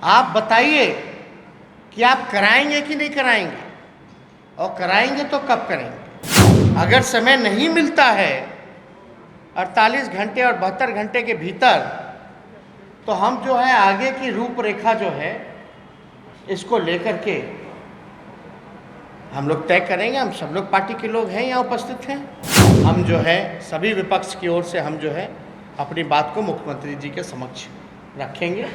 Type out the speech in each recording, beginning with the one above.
आप बताइए कि आप कराएंगे कि नहीं कराएंगे, और कराएंगे तो कब करेंगे। अगर समय नहीं मिलता है 48 घंटे और 72 घंटे के भीतर, तो हम जो है आगे की रूपरेखा जो है इसको लेकर के हम लोग तय करेंगे। हम सब लोग पार्टी के लोग हैं, यहाँ उपस्थित हैं। हम जो है सभी विपक्ष की ओर से हम जो है अपनी बात को मुख्यमंत्री जी के समक्ष रखेंगे।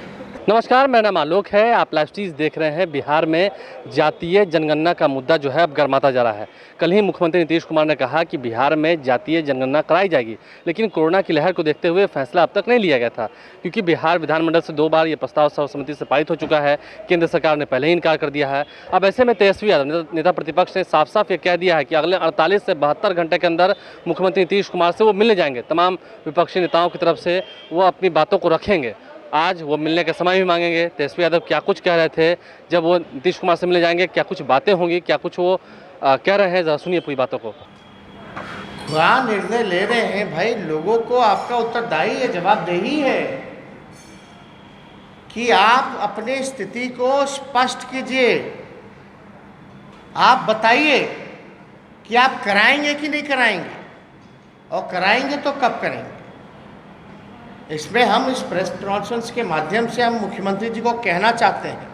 नमस्कार, मेरा नाम आलोक है। आप लाइव स्ट्रीज देख रहे हैं। बिहार में जातीय जनगणना का मुद्दा जो है अब गर्माता जा रहा है। कल ही मुख्यमंत्री नीतीश कुमार ने कहा कि बिहार में जातीय जनगणना कराई जाएगी, लेकिन कोरोना की लहर को देखते हुए फैसला अब तक नहीं लिया गया था, क्योंकि बिहार विधानमंडल से 2 बार ये प्रस्ताव सर्वसम्मति से पारित हो चुका है। केंद्र सरकार ने पहले ही इनकार कर दिया है। अब ऐसे में तेजस्वी यादव नेता प्रतिपक्ष ने साफ साफ ये कह दिया है कि अगले 48 से 72 घंटे के अंदर मुख्यमंत्री नीतीश कुमार से वो मिलने जाएंगे। तमाम विपक्षी नेताओं की तरफ से वो अपनी बातों को रखेंगे। आज वो मिलने का समय भी मांगेंगे। तेजस्वी यादव क्या कुछ कह रहे थे जब वो नीतीश कुमार से मिलने जाएंगे, क्या कुछ बातें होंगी, क्या कुछ वो कह रहे हैं, जरा सुनिए पूरी बातों को। क्या निर्णय ले रहे हैं भाई, लोगों को आपका उत्तरदायी है, जवाबदेही है कि आप अपनी स्थिति को स्पष्ट कीजिए। आप बताइए कि आप कराएंगे कि नहीं कराएंगे, और कराएंगे तो कब करेंगे। इसमें हम इस प्रेस कॉन्फ्रेंस के माध्यम से हम मुख्यमंत्री जी को कहना चाहते हैं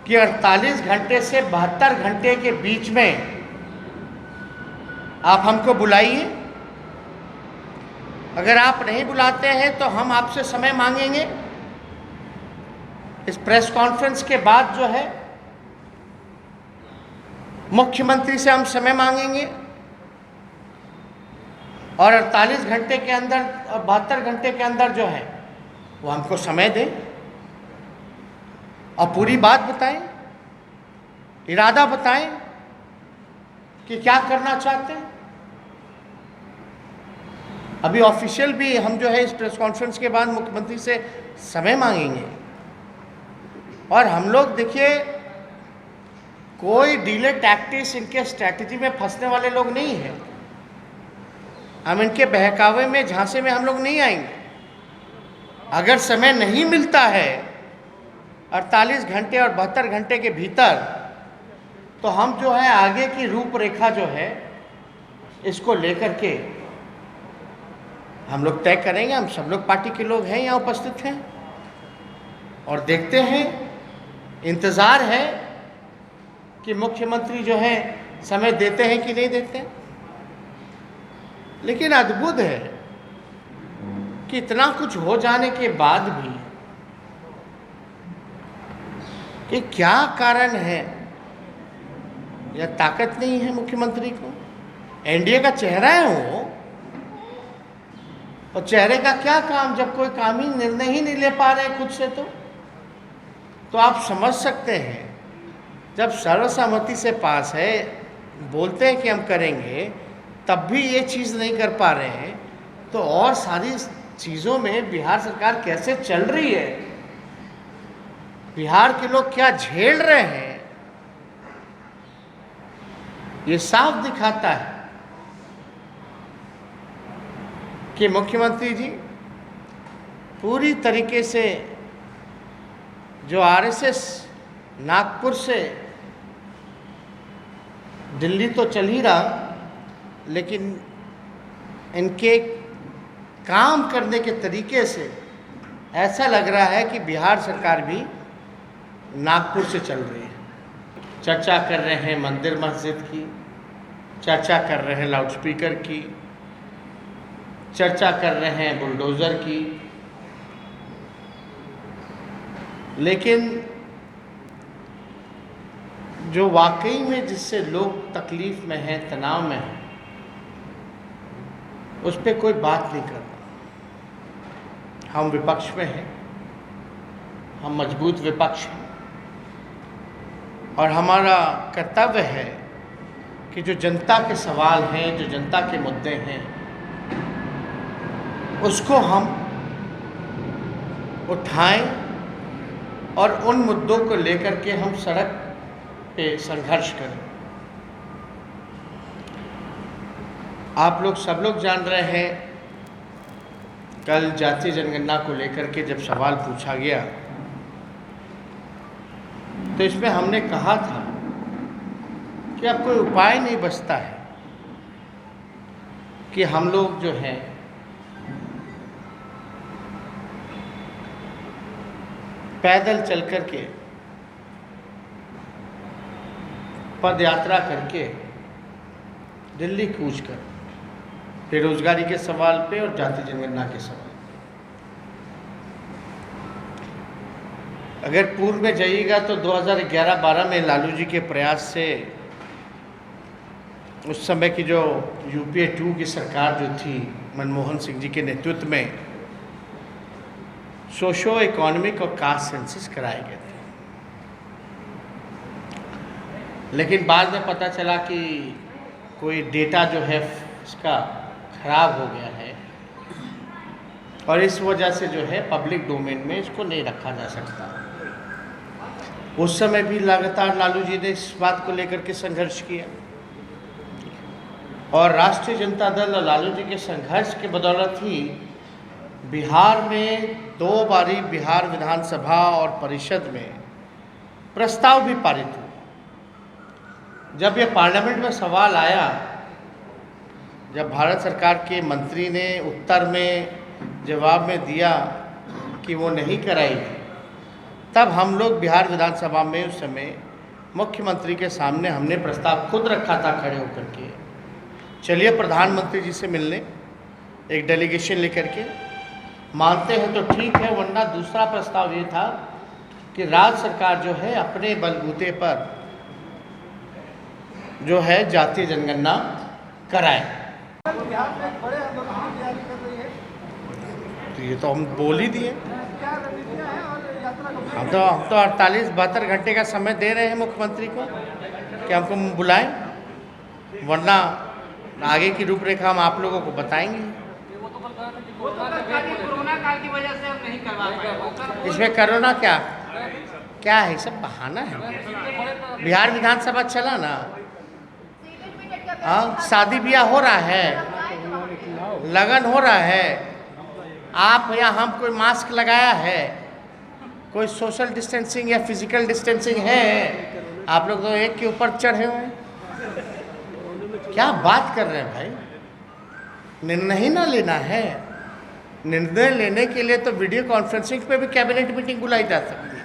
कि 48 घंटे से 72 घंटे के बीच में आप हमको बुलाइए। अगर आप नहीं बुलाते हैं तो हम आपसे समय मांगेंगे। इस प्रेस कॉन्फ्रेंस के बाद जो है मुख्यमंत्री से हम समय मांगेंगे, और 48 घंटे के अंदर और 72 घंटे के अंदर जो है वो हमको समय दें और पूरी बात बताएं, इरादा बताएं कि क्या करना चाहते हैं। अभी ऑफिशियल भी हम जो है इस प्रेस कॉन्फ्रेंस के बाद मुख्यमंत्री से समय मांगेंगे। और हम लोग देखिए, कोई डीले टैक्टिक्स इनके स्ट्रैटेजी में फंसने वाले लोग नहीं हैं। हम इनके बहकावे में, झांसे में हम लोग नहीं आएंगे। अगर समय नहीं मिलता है 48 घंटे और 72 घंटे के भीतर, तो हम जो है आगे की रूपरेखा जो है इसको लेकर के हम लोग तय करेंगे। हम सब लोग पार्टी के लोग हैं, यहाँ उपस्थित हैं, और देखते हैं, इंतज़ार है कि मुख्यमंत्री जो है समय देते हैं कि नहीं देते हैं। लेकिन अद्भुत है कि इतना कुछ हो जाने के बाद भी कि क्या कारण है, या ताकत नहीं है मुख्यमंत्री को। एनडीए का चेहरा है वो, और चेहरे का क्या काम जब कोई काम ही निर्णय ही नहीं ले पा रहे खुद से। तो आप समझ सकते हैं, जब सर्वसम्मति से पास है, बोलते हैं कि हम करेंगे, तब भी ये चीज़ नहीं कर पा रहे हैं, तो और सारी चीज़ों में बिहार सरकार कैसे चल रही है, बिहार के लोग क्या झेल रहे हैं, ये साफ दिखाता है कि मुख्यमंत्री जी पूरी तरीके से जो आरएसएस नागपुर से दिल्ली तो चल ही रहा, लेकिन इनके काम करने के तरीके से ऐसा लग रहा है कि बिहार सरकार भी नागपुर से चल रही है। चर्चा कर रहे हैं मंदिर मस्जिद की, चर्चा कर रहे हैं लाउडस्पीकर की, चर्चा कर रहे हैं बुलडोज़र की, लेकिन जो वाकई में जिससे लोग तकलीफ़ में हैं, तनाव में हैं, उस पर कोई बात नहीं करता। हम विपक्ष में हैं, हम मजबूत विपक्ष हैं, और हमारा कर्तव्य है कि जो जनता के सवाल हैं, जो जनता के मुद्दे हैं, उसको हम उठाएं और उन मुद्दों को लेकर के हम सड़क पे संघर्ष करें। आप लोग सब लोग जान रहे हैं, कल जातीय जनगणना को लेकर के जब सवाल पूछा गया तो इसमें हमने कहा था कि अब कोई उपाय नहीं बचता है कि हम लोग जो है पैदल चल कर के पद यात्रा करके दिल्ली कूच कर बेरोजगारी के सवाल पे और जाति जनगणना के सवाल, अगर पूर्व में जाइएगा तो 2011-12 में लालू जी के प्रयास से उस समय की जो यूपीए 2 की सरकार जो थी मनमोहन सिंह जी के नेतृत्व में सोशो इकोनॉमिक और कास्ट सेंसस कराए गए थे, लेकिन बाद में पता चला कि कोई डेटा जो है इसका खराब हो गया है और इस वजह से जो है पब्लिक डोमेन में इसको नहीं रखा जा सकता। उस समय भी लगातार लालू जी ने इस बात को लेकर के संघर्ष किया और राष्ट्रीय जनता दल और लालू जी के संघर्ष के बदौलत ही बिहार में 2 बारी बिहार विधानसभा और परिषद में प्रस्ताव भी पारित हुआ। जब ये पार्लियामेंट में सवाल आया, जब भारत सरकार के मंत्री ने उत्तर में जवाब में दिया कि वो नहीं कराएगी, तब हम लोग बिहार विधानसभा में उस समय मुख्यमंत्री के सामने हमने प्रस्ताव खुद रखा था खड़े होकर के, चलिए प्रधानमंत्री जी से मिलने एक डेलीगेशन लेकर के, मानते हैं तो ठीक है, वरना दूसरा प्रस्ताव ये था कि राज्य सरकार जो है अपने बलबूते पर जो है जातीय जनगणना कराए। तो ये तो हम बोल ही दिए, हम तो 48-72 घंटे का समय दे रहे हैं मुख्यमंत्री को कि हमको बुलाएं, वरना आगे की रूपरेखा हम आप लोगों को बताएंगे। कोरोना काल की वजह से हम नहीं करवा पाए। इसमें कोरोना क्या है, सब बहाना है। बिहार विधानसभा चला ना, हाँ, शादी ब्याह हो रहा है, लगन हो रहा है, आप या हम कोई मास्क लगाया है, कोई सोशल डिस्टेंसिंग या फिजिकल डिस्टेंसिंग है, आप लोग तो एक के ऊपर चढ़े हुए हैं। क्या बात कर रहे हैं भाई, निर्णय ही ना लेना है। निर्णय लेने के लिए तो वीडियो कॉन्फ्रेंसिंग पे भी कैबिनेट मीटिंग बुलाई जा सकती है,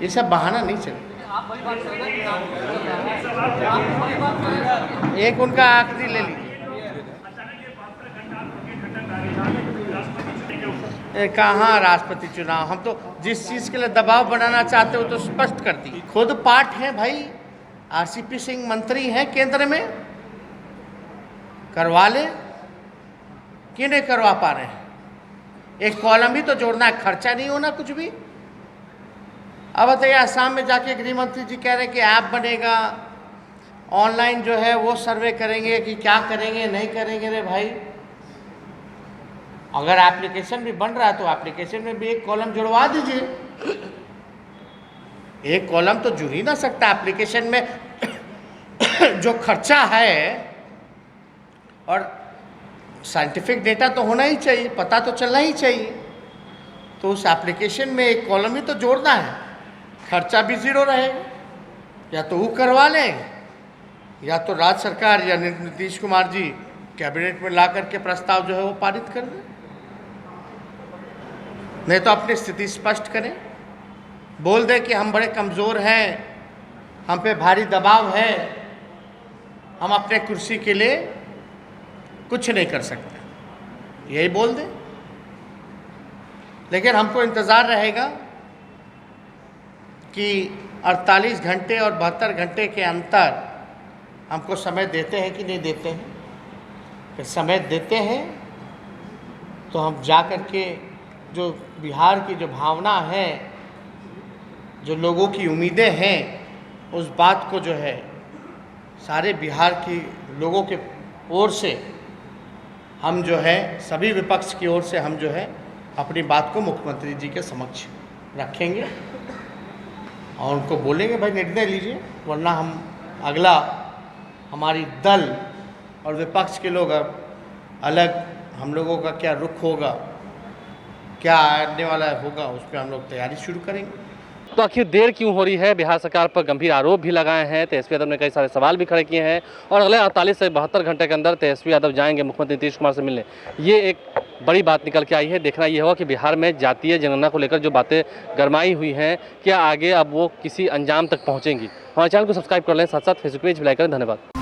ये सब बहाना नहीं चलेगा। एक उनका आखिरी ले लीजिए, कहाँ राष्ट्रपति चुनाव, हम तो जिस चीज़ के लिए दबाव बनाना चाहते हो तो स्पष्ट कर दी। खुद पाठ है भाई, आरसीपी सिंह मंत्री हैं केंद्र में, करवा ले, क्यों नहीं करवा पा रहे हैं? एक कॉलम भी तो जोड़ना है, खर्चा नहीं होना कुछ भी। अब बताइए, आसाम में जाके गृह मंत्री जी कह रहे हैं कि ऐप बनेगा, ऑनलाइन जो है वो सर्वे करेंगे कि क्या करेंगे नहीं करेंगे। रे भाई, अगर एप्लीकेशन भी बन रहा है तो एप्लीकेशन में भी एक कॉलम जुड़वा दीजिए। एक कॉलम तो जुड़ ही ना सकता एप्लीकेशन में जो खर्चा है, और साइंटिफिक डेटा तो होना ही चाहिए, पता तो चलना ही चाहिए। तो उस एप्लीकेशन में एक कॉलम ही तो जोड़ना है, खर्चा भी ज़ीरो रहेगा। या तो वो करवा लें, या तो राज्य सरकार या नीतीश कुमार जी कैबिनेट में ला करके प्रस्ताव जो है वो पारित कर दें, नहीं तो अपनी स्थिति स्पष्ट करें, बोल दें कि हम बड़े कमज़ोर हैं, हम पे भारी दबाव है, हम अपने कुर्सी के लिए कुछ नहीं कर सकते, यही बोल दें। लेकिन हमको इंतज़ार रहेगा कि 48 घंटे और 72 घंटे के अंतर हमको समय देते हैं कि नहीं देते हैं। फिर समय देते हैं तो हम जा कर के जो बिहार की जो भावना है, जो लोगों की उम्मीदें हैं, उस बात को जो है सारे बिहार की लोगों के ओर से हम जो है सभी विपक्ष की ओर से हम जो है अपनी बात को मुख्यमंत्री जी के समक्ष रखेंगे और उनको बोलेंगे भाई निर्णय लीजिए, वरना हम अगला हमारी दल और विपक्ष के लोग अब अलग हम लोगों का क्या रुख होगा, क्या आने वाला होगा, उस पर हम लोग तैयारी शुरू करेंगे। तो आखिर देर क्यों हो रही है? बिहार सरकार पर गंभीर आरोप भी लगाए हैं। तेजस्वी यादव ने कई सारे सवाल भी खड़े किए हैं और अगले 48 से 72 घंटे के अंदर तेजस्वी यादव जाएंगे मुख्यमंत्री नीतीश कुमार से मिलने। ये एक बड़ी बात निकल के आई है। देखना ये होगा कि बिहार में जातीय जनगणना को लेकर जो बातें गरमाई हुई हैं, क्या आगे अब वो किसी अंजाम तक पहुँचेंगी। हमारे चैनल को सब्सक्राइब कर लें, साथ साथ फेसबुक पेज भी लाइक करें। धन्यवाद।